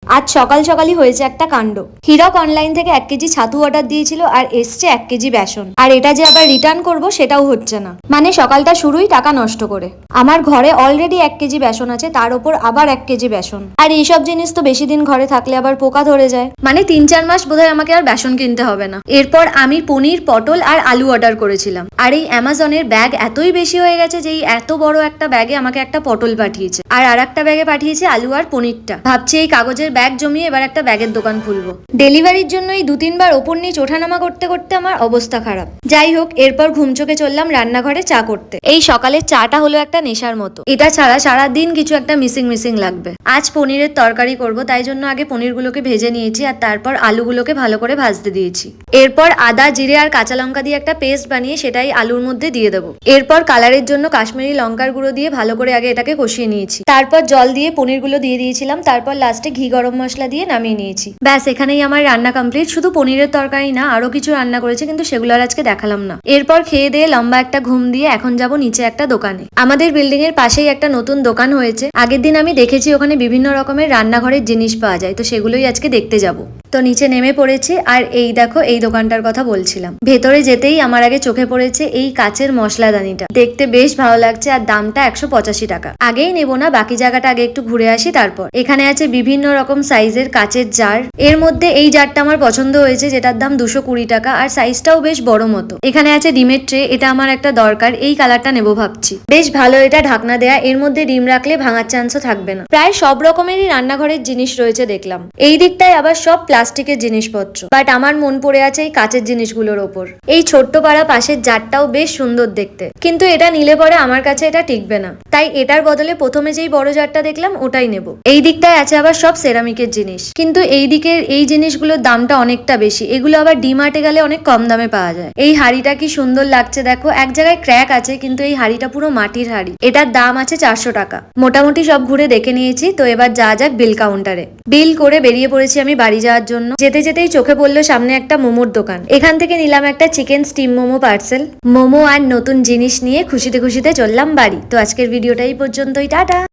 আজ সকাল সকালই হয়েছে একটা কাণ্ড। হীরক অনলাইন থেকে 1 কেজি ছাতু অর্ডার দিয়েছিল আর এসছে 1 কেজি বেসন, আর এটা যে আবার রিটার্ন করব সেটাও হচ্ছে না। মানে সকালটা শুরুই টাকা নষ্ট করে। আমার ঘরে অলরেডি 1 কেজি বেসন আছে, তার উপর আবার 1 কেজি বেসন। আর এইসব জিনিস তো বেশি দিন ঘরে থাকলে আবার পোকা ধরে যায়, মানে 3-4 মাস বোধহয় আমাকে আর বেসন কিনতে হবে না। এরপর আমি পনির, পটল আর আলু অর্ডার করেছিলাম, আর এই অ্যামাজনের ব্যাগ এতই বেশি হয়ে গেছে যে এই এত বড় একটা ব্যাগে আমাকে একটা পটল পাঠিয়েছে আর একটা ব্যাগে পাঠিয়েছে আলু আর পনিরটা। ভাবছি এই কাগজের ব্যাগ জমিয়ে এবার একটা ব্যাগের দোকান খুলবো। ডেলিভারির জন্য এই 2-3 বার ওপর নিচ ওঠানামা করতে করতে আমার অবস্থা খারাপ। যাই হোক, এরপর ঘুম চোখে চললাম রান্নাঘরে চা করতে। এই সকালের চাটা হলো একটা নেশার মতো, এটা ছাড়া সারাদিন কিছু একটা মিসিং লাগবে। আজ পনিরের তরকারি করব, তাই জন্য আগে পনিরগুলোকে ভেজে নিয়েছি আর তারপর আলুগুলোকে ভালো করে ভাজতে দিয়েছি। এরপর আদা, জিরে আর কাঁচা লঙ্কা দিয়ে একটা পেস্ট বানিয়ে সেটাই আলুর মধ্যে দিয়ে দেবো। এরপর কালারের জন্য কাশ্মীরি লঙ্কার গুঁড়ো দিয়ে ভালো করে আগে এটাকে কষিয়ে নিয়েছি। তারপর জল দিয়ে পনিরগুলো দিয়ে দিয়েছিলাম, তারপর লাস্টে ঘি গরম মশলা দিয়ে নামিয়ে নিয়েছি। ব্যাস, এখানেই আমার রান্না কমপ্লিট। শুধু পনিরের তরকারি না, আরো কিছু রান্না করেছি, কিন্তু সেগুলো আর আজকে দেখালাম না। এরপর খেয়ে দিয়ে লম্বা একটা ঘুম দিয়ে এখন যাব নিচে একটা দোকানে। আমাদের বিল্ডিং এর পাশেই একটা নতুন দোকান হয়েছে। আগের দিন আমি দেখেছি ওখানে বিভিন্ন রকমের রান্নাঘরের জিনিস পাওয়া যায়, তো সেগুলোই আজকে দেখতে যাব। তো নিচে নেমে পড়েছি, আর এই দেখো এই দোকানটার কথা বলছিলাম। ভেতরে যেতেই আমার আগে চোখে পড়েছে এই কাচের মশলাদানিটা। দেখতে বেশ ভালো লাগছে আর দামটা 185 টাকা। আগেই নেবো না, বাকি জায়গাটা আগে একটু ঘুরে আসি তারপর। এখানে আছে বিভিন্ন রকম সাইজের কাচের জার। এর মধ্যে এই জারটা আমার পছন্দ হয়েছে, যেটার দাম 220 টাকা আর সাইজটাও বেশ বড় মতো। এখানে আছে ডিমের ট্রে, এটা আমার একটা দরকার, এই কালারটা নেবো ভাবছি। বেশ ভালো, এটা ঢাকনা দেয়া, এর মধ্যে ডিম রাখলে ভাঙার চান্সও থাকবে না। প্রায় সব রকমেরই রান্নাঘরের জিনিস রয়েছে দেখলাম। এই দিকটায় আবার সব প্লাস্টিকের জিনিসপত্র, বাট আমার মন পড়ে আছে এই কাচের জিনিসগুলোর ওপর। এই ছোট্ট পাড়া পাশের জারটাও বেশ সুন্দর দেখতে, কিন্তু এটা নিলে পরে আমার কাছে এটা টিকবে না, তাই এটার বদলে প্রথমে যেই বড় জারটা দেখলাম ওটাই নেব। এই দিকটায় আছে আবার সব সেরামিকের জিনিস, কিন্তু এই দিকের এই জিনিসগুলোর দামটা অনেকটা বেশি। এগুলো আবার ডিমার্টে গেলে অনেক কম দামে পাওয়া যায়। এই হাড়িটা কি সুন্দর লাগছে দেখো, এক জায়গায় ক্র্যাক আছে, কিন্তু এই হাড়িটা পুরো মাটির হাড়ি। এটার দাম আছে 400 টাকা। মোটামুটি সব ঘুরে দেখে নিয়েছি, তো এবার যা যাক বিল কাউন্টারে। বিল করে বেরিয়ে পড়েছি আমি বাড়ি যাওয়ার জন্য। যেতে যেতেই চোখে পড়লো সামনে একটা মোমোর দোকান। এখান থেকে নিলাম একটা chicken steam momo parcel. Momo আর নতুন জিনিস নিয়ে খুশিতে খুশিতে চললাম বাড়ি। তো আজকের ভিডিওটা এই পর্যন্তই, টাটা।